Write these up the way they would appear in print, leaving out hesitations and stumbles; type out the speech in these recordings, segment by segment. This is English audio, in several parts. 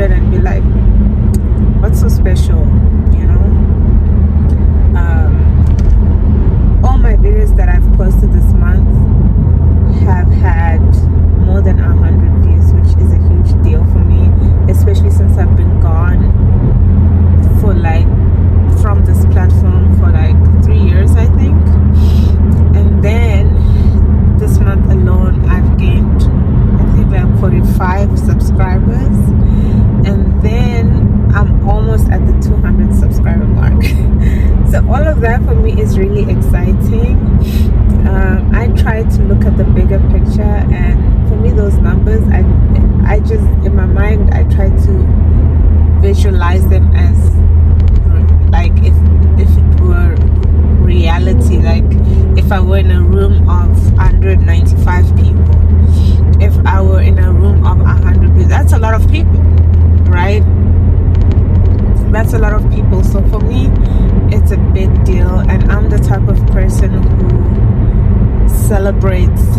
it and be like, what's so special, you know? All my videos that I've posted this month have had more than 100 views, which is a huge deal for me, especially since I've been gone for like from this platform for like 3 years, I think. And then this month alone I've gained, I think, like 45 subscribers, and then I'm almost at the 200 subscriber mark. So all of that for me is really exciting. I try to look at the bigger picture, and for me those numbers, I just, in my mind, I try to visualize them as like if it were reality, like if I were in a room of 195 people, if I were in a room of 100 people, that's a lot of people, right? That's a lot of people. So for me, it's a big deal, and I'm the type of person who celebrates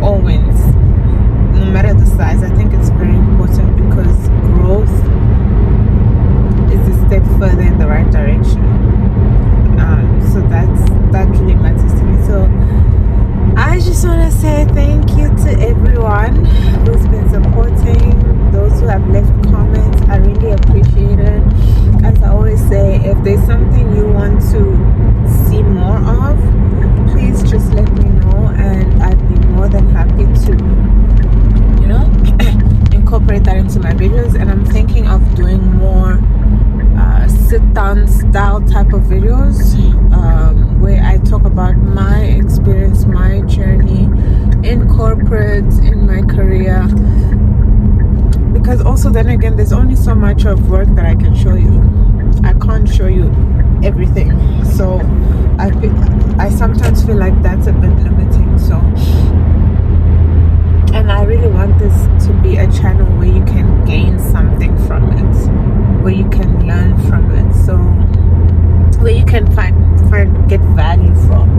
all wins, no matter the size. I think it's very important because growth is a step further in the right direction. So that really matters to me. So I just want to say thank you to everyone who's been supporting, those who have left comments. I really appreciate it. As I always say, if there's something you want to see more of, please just let me know, and I'd be more than happy to, you know, incorporate that into my videos. And I'm thinking of doing more sit-down style type of videos, where I talk about my experience, my journey in corporate, in my career. Because also, then again, there's only so much of work that I can show you. I can't show you everything. So I sometimes feel like that's a bit limiting. So, and I really want this to be a channel where you can gain something from it, where you can learn from it, so where you can get value from.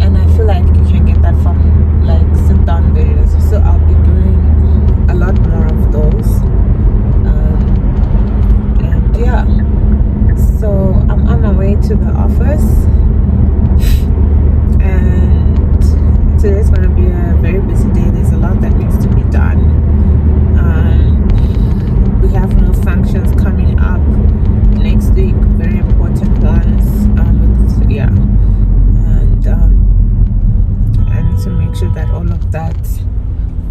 And I feel like you can get that from like sit down videos. So I'll be doing a lot more of those. And yeah, so I'm on my way to the office, and today's going to be a very busy day. There's a lot that needs to be done. We have more functions coming up next week, very important ones. And I need to make sure that all of that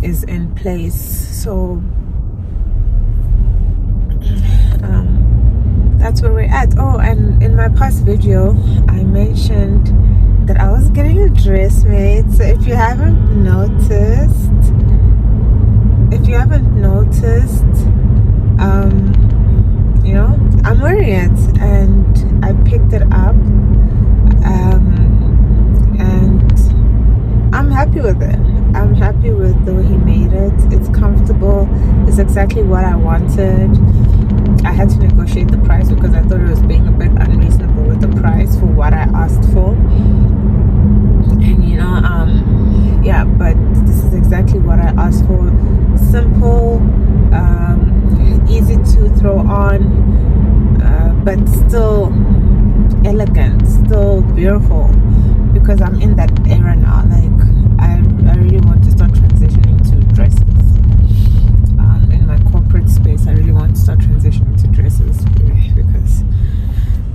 is in place. So that's where we're at. Oh, and in my past video I mentioned that I was getting a dress made. So if you haven't noticed, you know, I'm wearing it, and I picked it up, and I'm happy with it. I'm happy with the way he made it. It's comfortable. It's exactly what I wanted. I had to negotiate the price because I thought it was being a bit unreasonable with the price for what I asked for. And you know, yeah, but this is exactly what I asked for. Simple, easy to throw on, but still elegant, still beautiful, because I'm in that era now. Like I really want to start transitioning to dresses. In my corporate space, I really want to start transitioning to dresses, because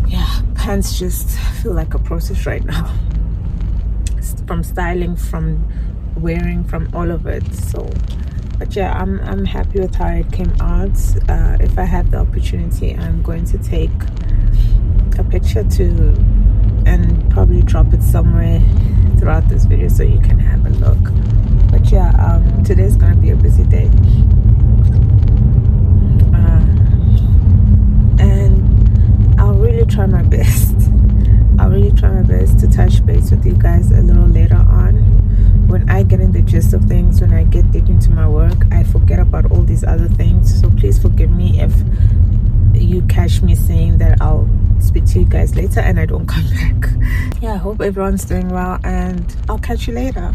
yeah, pants just feel like a process right now, from styling, from wearing, from all of it. So but yeah, I'm happy with how it came out. If I have the opportunity, I'm going to take a picture too, and probably drop it somewhere throughout this video so you can have a look. But yeah, today's gonna be a busy day, and I'll really try my best. To touch base with you guys a little later on, when I get in the gist of things, when I get deep into my work. I forget about all these other things, so please forgive me if you catch me saying that I'll speak to you guys later and I don't come back. Yeah, I hope everyone's doing well, and I'll catch you later.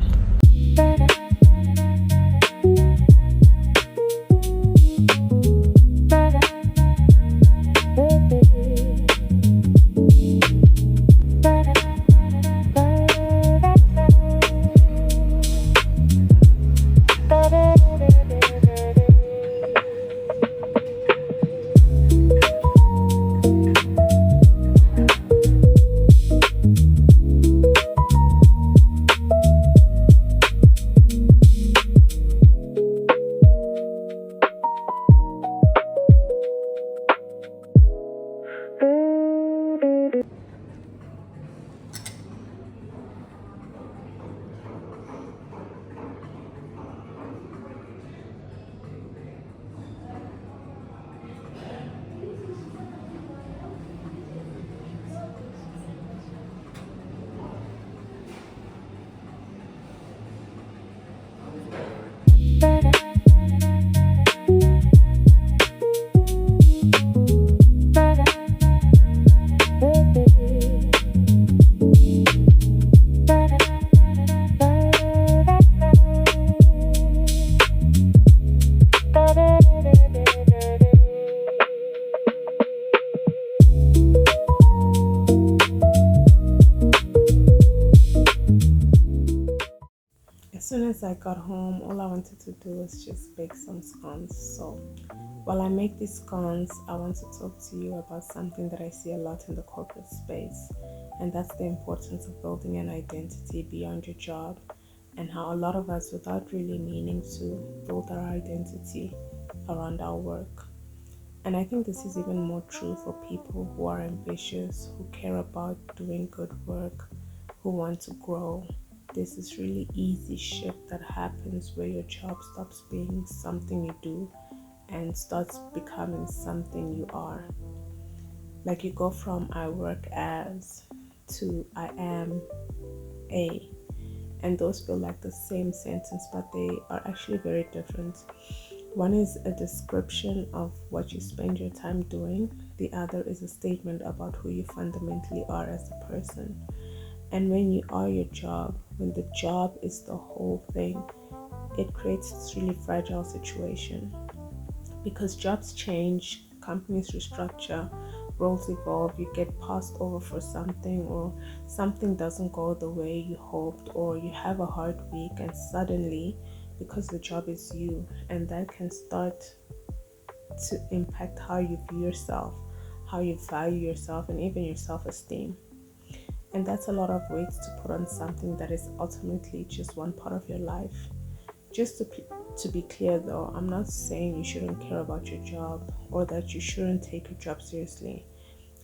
As soon as I got home, all I wanted to do was just bake some scones. So while I make these scones, I want to talk to you about something that I see a lot in the corporate space, and that's the importance of building an identity beyond your job, and how a lot of us, without really meaning to, build our identity around our work. And I think this is even more true for people who are ambitious, who care about doing good work, who want to grow. This is really easy shift that happens where your job stops being something you do and starts becoming something you are. Like you go from I work as to I am a, and those feel like the same sentence, but they are actually very different. One is a description of what you spend your time doing, the other is a statement about who you fundamentally are as a person. And when you are your job, when the job is the whole thing, it creates this really fragile situation because jobs change, companies restructure, roles evolve, you get passed over for something, or something doesn't go the way you hoped, or you have a hard week, and suddenly, because the job is you, and that can start to impact how you view yourself, how you value yourself, and even your self esteem. And that's a lot of weight to put on something that is ultimately just one part of your life. Just to be clear though, I'm not saying you shouldn't care about your job or that you shouldn't take your job seriously.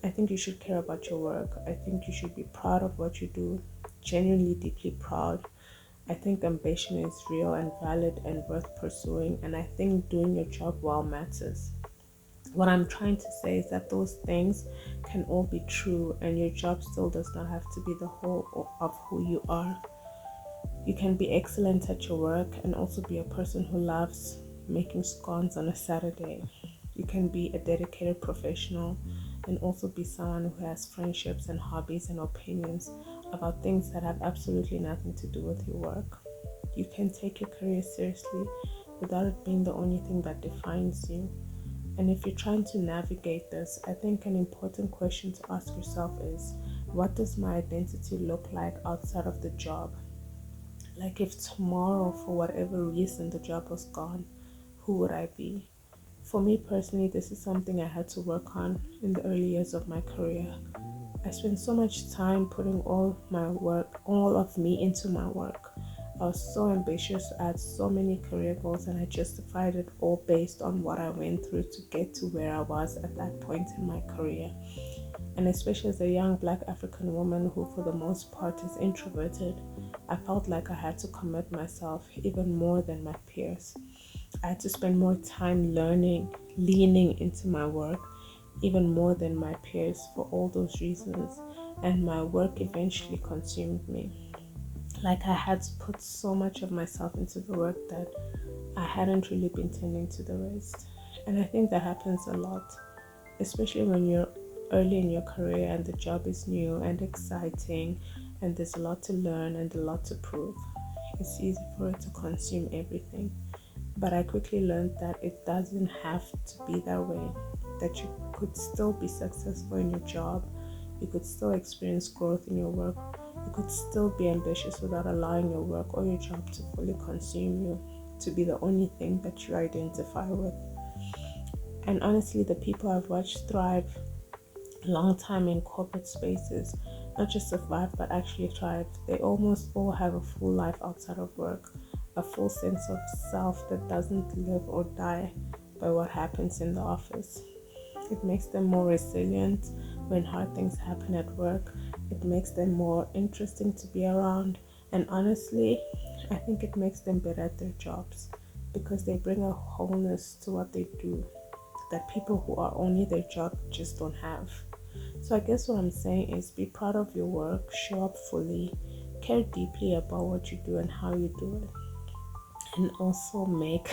I think you should care about your work. I think you should be proud of what you do, genuinely deeply proud. I think ambition is real and valid and worth pursuing, and I think doing your job well matters. What I'm trying to say is that those things can all be true, and your job still does not have to be the whole of who you are. You can be excellent at your work and also be a person who loves making scones on a Saturday. You can be a dedicated professional and also be someone who has friendships and hobbies and opinions about things that have absolutely nothing to do with your work. You can take your career seriously without it being the only thing that defines you. And if you're trying to navigate this, I think an important question to ask yourself is, what does my identity look like outside of the job? Like if tomorrow, for whatever reason, the job was gone, who would I be? For me personally, this is something I had to work on in the early years of my career. I spent so much time putting all of me into my work. I was so ambitious, I had so many career goals, and I justified it all based on what I went through to get to where I was at that point in my career. And especially as a young Black African woman who for the most part is introverted, I felt like I had to commit myself even more than my peers. I had to spend more time learning, leaning into my work even more than my peers for all those reasons, and my work eventually consumed me. Like I had to put so much of myself into the work that I hadn't really been tending to the rest. And I think that happens a lot, especially when you're early in your career and the job is new and exciting and there's a lot to learn and a lot to prove. It's easy for it to consume everything. But I quickly learned that it doesn't have to be that way, that you could still be successful in your job, you could still experience growth in your work, you could still be ambitious without allowing your work or your job to fully consume you, to be the only thing that you identify with. And honestly, the people I've watched thrive long time in corporate spaces, not just survive but actually thrive, they almost all have a full life outside of work, a full sense of self that doesn't live or die by what happens in the office. It makes them more resilient when hard things happen at work. It makes them more interesting to be around. And honestly, I think it makes them better at their jobs because they bring a wholeness to what they do that people who are only their job just don't have. So I guess what I'm saying is be proud of your work, show up fully, care deeply about what you do and how you do it, and also make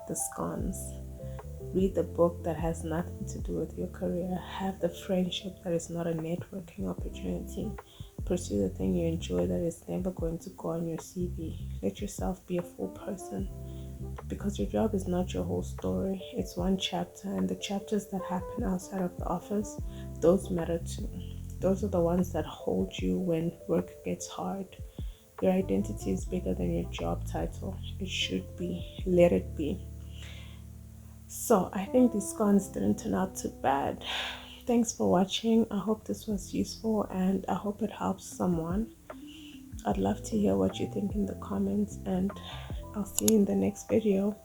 the scones. Read the book that has nothing to do with your career. Have the friendship that is not a networking opportunity. Pursue the thing you enjoy that is never going to go on your CV. Let yourself be a full person because your job is not your whole story. It's one chapter, and the chapters that happen outside of the office, those matter too. Those are the ones that hold you when work gets hard. Your identity is bigger than your job title. It should be. Let it be. So I think these scones didn't turn out too bad. Thanks for watching. I hope this was useful and I hope it helps someone. I'd love to hear what you think in the comments, and I'll see you in the next video.